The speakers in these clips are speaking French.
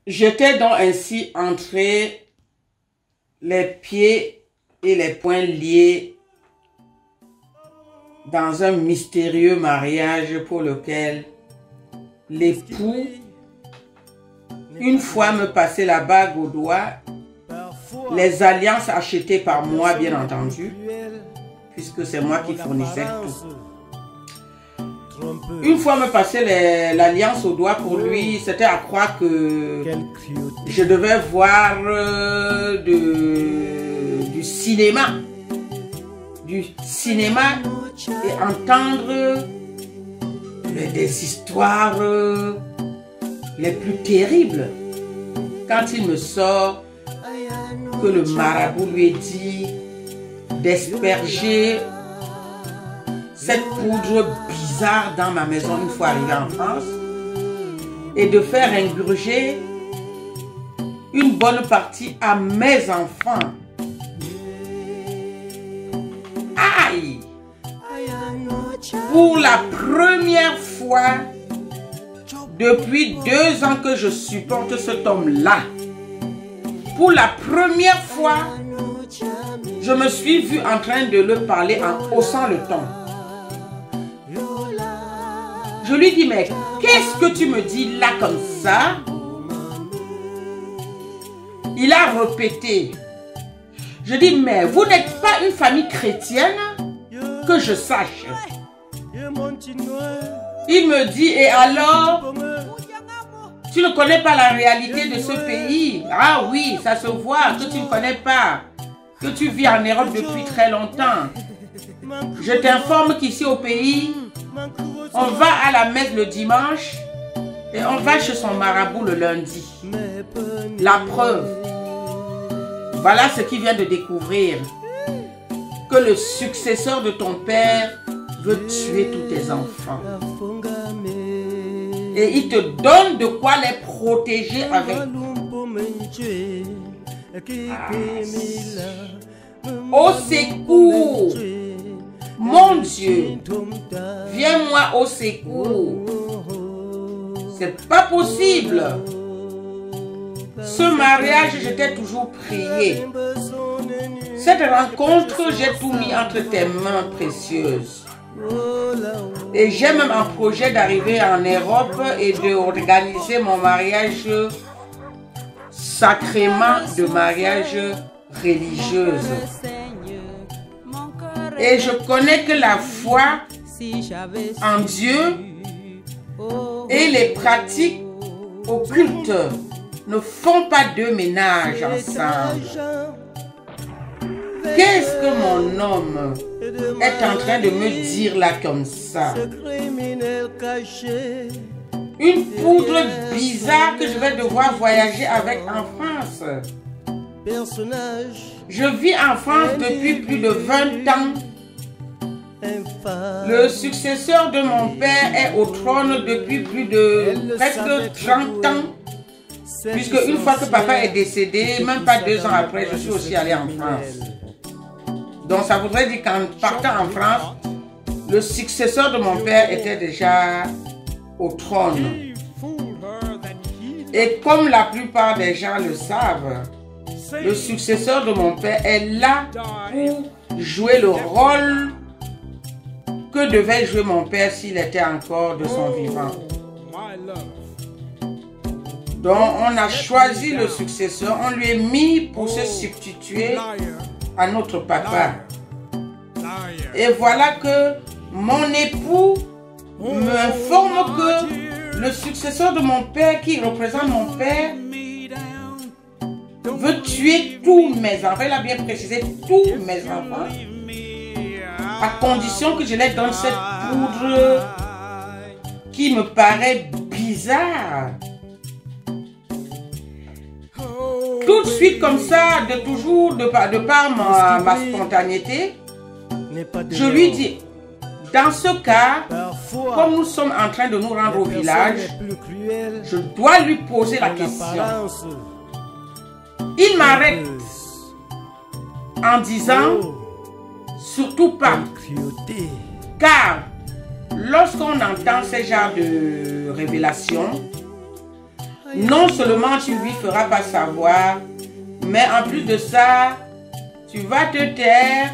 J'étais donc ainsi entré les pieds et les poings liés dans un mystérieux mariage pour lequel l'époux, une fois me passait la bague au doigt, les alliances achetées par moi bien entendu, puisque c'est moi qui fournissais tout. Une fois me passait l'alliance au doigt, pour lui, c'était à croire que je devais voir du cinéma et entendre des histoires les plus terribles. Quand il me sort que le marabout lui ait dit d'asperger cette poudre bizarre dans ma maison une fois arrivé en France et de faire ingurger une bonne partie à mes enfants. Aïe! Pour la première fois depuis 2 ans que je supporte cet homme-là, pour la première fois, je me suis vue en train de le parler en haussant le ton. Je lui dis, mais qu'est-ce que tu me dis là comme ça? Il a répété. Je dis, mais vous n'êtes pas une famille chrétienne que je sache. Il me dit, et alors, tu ne connais pas la réalité de ce pays? Ah oui, ça se voit que tu ne connais pas, que tu vis en Europe depuis très longtemps. Je t'informe qu'ici au pays, on va à la messe le dimanche et on va chez son marabout le lundi. La preuve, voilà ce qu'il vient de découvrir, que le successeur de ton père veut tuer tous tes enfants. Et il te donne de quoi les protéger avec. Au secours! Mon Dieu, viens-moi au secours. C'est pas possible. Ce mariage, j'étais toujours prié. Cette rencontre, j'ai tout mis entre tes mains précieuses. Et j'ai même un projet d'arriver en Europe et d'organiser mon mariage sacrément de mariage religieuse. Et je connais que la foi en Dieu et les pratiques occultes ne font pas deux ménages ensemble. Qu'est-ce que mon homme est en train de me dire là comme ça? Une poudre bizarre que je vais devoir voyager avec en France. Je vis en France depuis plus de 20 ans. Le successeur de mon père est au trône depuis plus de presque 30 ans. Puisque une fois que papa est décédé, même pas 2 ans après, je suis aussi allé en France. Donc ça voudrait dire qu'en partant en France, le successeur de mon père était déjà au trône. Et comme la plupart des gens le savent, le successeur de mon père est là pour jouer le rôle que devait jouer mon père s'il était encore de son vivant. Donc on a choisi le successeur, on lui est mis pour se substituer à notre papa. Et voilà que mon époux m'informe que le successeur de mon père, qui représente mon père, veut tuer tous mes enfants. Il a bien précisé tous mes enfants, à condition que je leur donne cette poudre qui me paraît bizarre. Tout de suite comme ça, de par ma spontanéité, je lui dis, dans ce cas, comme nous sommes en train de nous rendre au village, je dois lui poser la question. Il m'arrête en disant, surtout pas, car lorsqu'on entend ce genre de révélation, Non seulement tu lui feras pas savoir, mais en plus de ça, tu vas te taire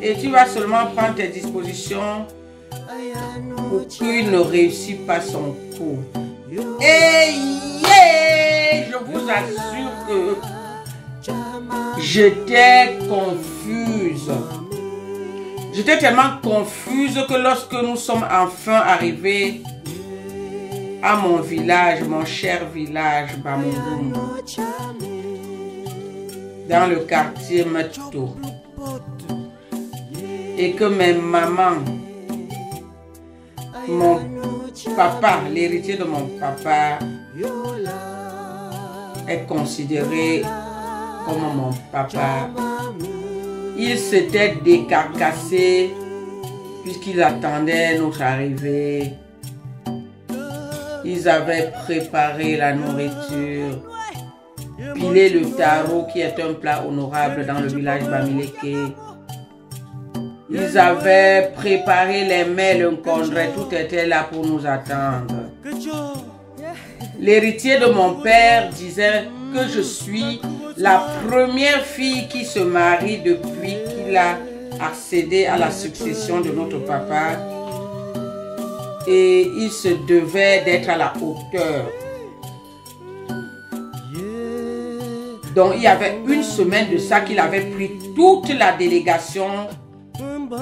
et tu vas seulement prendre tes dispositions pour qu'il ne réussisse pas son coup. Et je vous assure que j'étais confuse. J'étais tellement confuse que lorsque nous sommes enfin arrivés à mon village, mon cher village Bamougoum, dans le quartier Matto, et que mes mamans, mon papa, l'héritier de mon papa, est considéré comme mon papa, il s'était décarcassé puisqu'il attendait notre arrivée. Ils avaient préparé la nourriture, pilé le taro qui est un plat honorable dans le village Bamileke. Ils avaient préparé les mets, le condré, tout était là pour nous attendre. L'héritier de mon père disait que je suis la première fille qui se marie depuis qu'il a accédé à la succession de notre papa. Et il se devait d'être à la hauteur. Donc il y avait une semaine de ça qu'il avait pris toute la délégation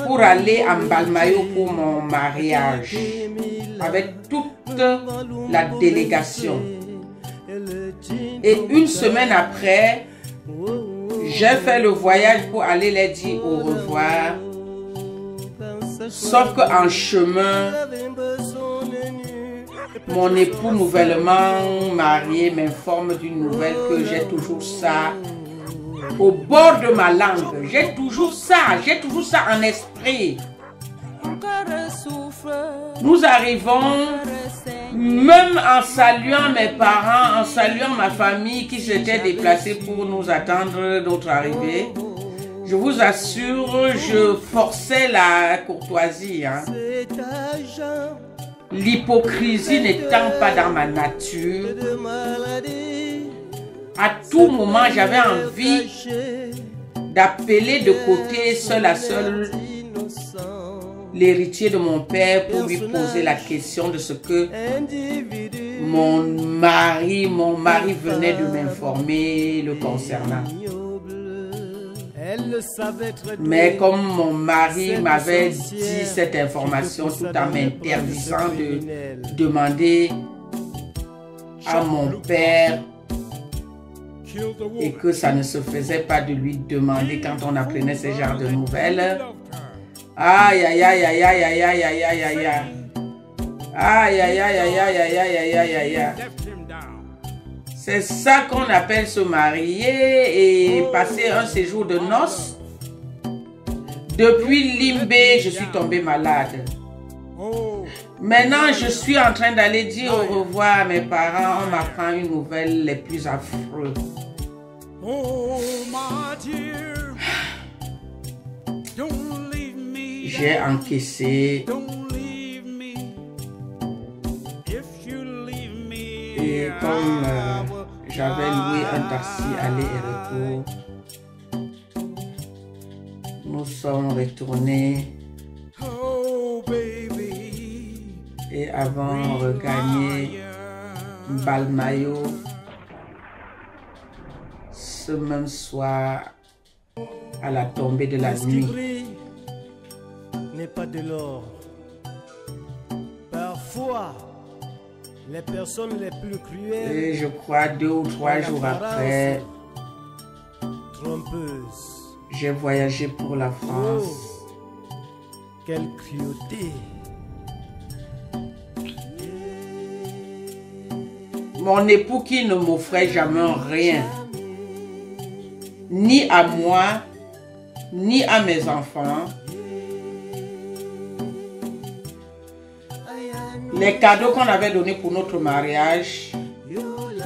pour aller à Mbalmayo pour mon mariage. Avec toute la délégation. Et une semaine après, j'ai fait le voyage pour aller les dire au revoir. Sauf qu'en chemin, mon époux nouvellement marié m'informe d'une nouvelle que j'ai toujours ça au bord de ma langue. J'ai toujours ça en esprit. Nous arrivons, même en saluant mes parents, en saluant ma famille qui s'était déplacée pour nous attendre notre arrivée. Je vous assure, je forçais la courtoisie. Hein. L'hypocrisie n'étant pas dans ma nature, à tout moment, j'avais envie d'appeler de côté, seul à seul, l'héritier de mon père pour lui poser la question de ce que mon mari venait de m'informer le concernant. Mais comme mon mari m'avait dit cette information tout en m'interdisant de demander à mon père et que ça ne se faisait pas de lui demander quand on apprenait ce genre de nouvelles. Aïe, aïe, aïe, aïe, aïe, aïe, aïe, aïe, aïe, aïe, aïe. Aïe, aïe, aïe, aïe, aïe, aïe, aïe, aïe, aïe, aïe. C'est ça qu'on appelle se marier et passer un séjour de noces. Depuis Limbé, je suis tombée malade. Maintenant, je suis en train d'aller dire au revoir à mes parents. On m'apprend une nouvelle les plus affreuses. J'ai encaissé. Et comme j'avais loué un taxi aller et retour, nous sommes retournés et avons regagné Mbalmayo ce même soir à la tombée de la nuit. N'est pas de l'or. Parfois, les personnes les plus cruelles. Et je crois 2 ou 3 jours après, j'ai voyagé pour la France. Oh, quelle cruauté! Mon époux qui ne m'offrait jamais rien, ni à moi, ni à mes enfants. Les cadeaux qu'on avait donnés pour notre mariage,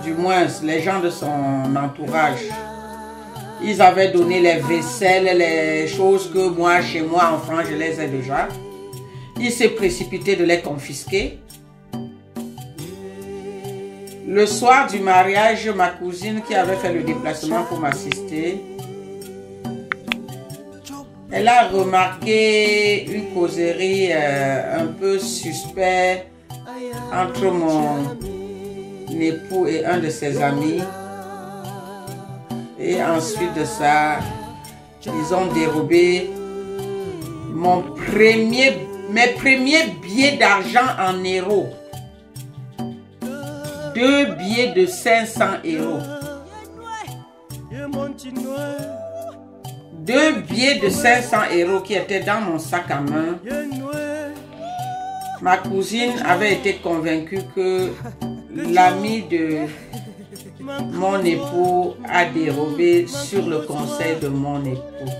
du moins les gens de son entourage, ils avaient donné les vaisselles, les choses que moi, chez moi, en France, je les ai déjà. Il s'est précipité de les confisquer. Le soir du mariage, ma cousine qui avait fait le déplacement pour m'assister, elle a remarqué une causerie un peu suspecte entre mon époux et un de ses amis. Et ensuite de ça, ils ont dérobé mes premiers billets d'argent en euros. 2 billets de 500 euros. 2 billets de 500 euros qui étaient dans mon sac à main. Ma cousine avait été convaincue que l'ami de mon époux a dérobé sur le conseil de mon époux.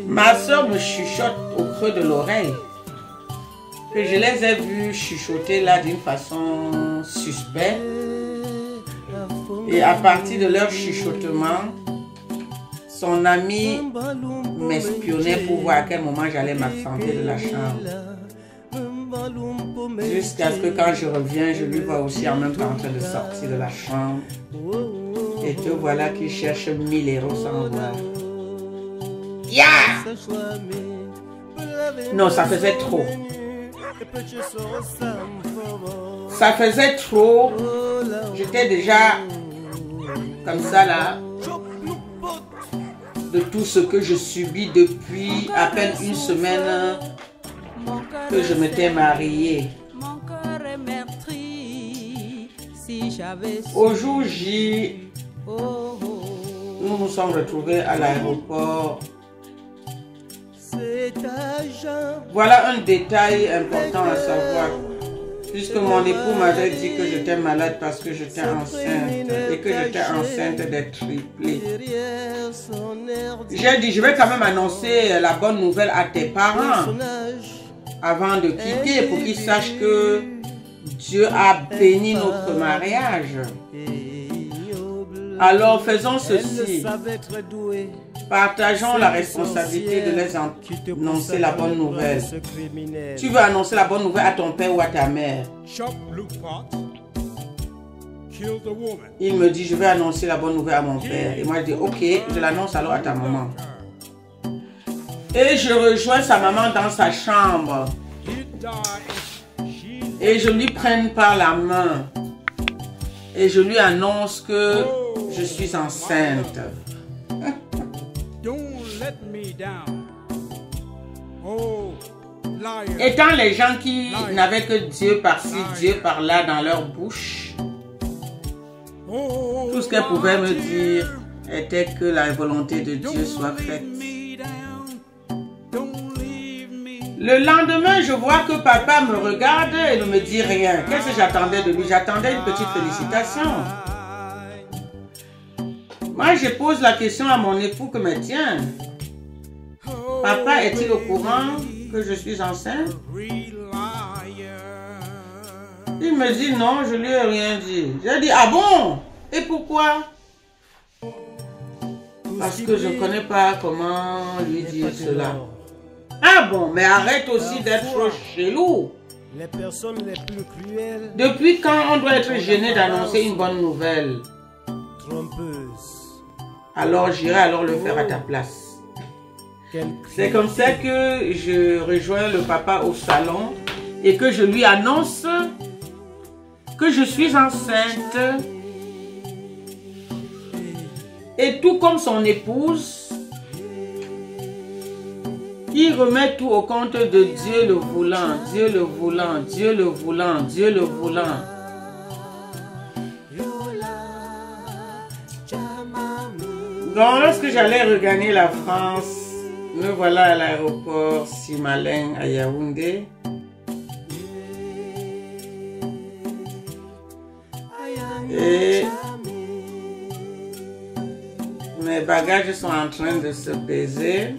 Ma soeur me chuchote au creux de l'oreille que je les ai vus chuchoter là d'une façon suspecte. Et à partir de leur chuchotement, son ami m'espionnait pour voir à quel moment j'allais m'absenter de la chambre. Jusqu'à ce que quand je reviens, je lui vois aussi en même temps en train de sortir de la chambre. Et te voilà qui cherche 1000 euros sans voir. Yeah! Non, ça faisait trop. Ça faisait trop. J'étais déjà comme ça là. De tout ce que je subis depuis à peine une semaine que je m'étais mariée. Au jour J, nous nous sommes retrouvés à l'aéroport. Voilà un détail important à savoir. Puisque mon époux m'avait dit que j'étais malade parce que j'étais enceinte et que j'étais enceinte des triplés. J'ai dit, je vais quand même annoncer la bonne nouvelle à tes parents avant de quitter pour qu'ils sachent que Dieu a béni notre mariage. Alors faisons ceci. Partageons la responsabilité de les annoncer la bonne nouvelle. Tu veux annoncer la bonne nouvelle à ton père ou à ta mère? Il me dit, je vais annoncer la bonne nouvelle à mon père. Et moi, je dis, ok, je l'annonce alors à ta maman. Et je rejoins sa maman dans sa chambre. Et je lui prends par la main. Et je lui annonce que je suis enceinte. Étant les gens qui n'avaient que Dieu par-ci, Dieu par-là dans leur bouche, tout ce qu'elle pouvait me dire était que la volonté de Dieu soit faite. Le lendemain, je vois que papa me regarde et ne me dit rien. Qu'est-ce que j'attendais de lui? J'attendais une petite félicitation. Moi, je pose la question à mon époux que me tient. Papa est-il au courant que je suis enceinte? Il me dit non, je lui ai rien dit. J'ai dit, ah bon? Et pourquoi? Parce que je ne connais pas comment lui dire cela. Ah bon, mais arrête aussi d'être trop chelou. Les personnes les plus cruelles. Depuis quand on doit être gêné d'annoncer une bonne nouvelle? Trompeuses. Alors j'irai alors le faire à ta place. C'est comme ça que je rejoins le papa au salon et que je lui annonce que je suis enceinte. Et tout comme son épouse, il remet tout au compte de Dieu le voulant, Dieu le voulant, Dieu le voulant, Dieu le voulant. Donc lorsque j'allais regagner la France, me voilà à l'aéroport Simalin à Yaoundé. Et mes bagages sont en train de se peser.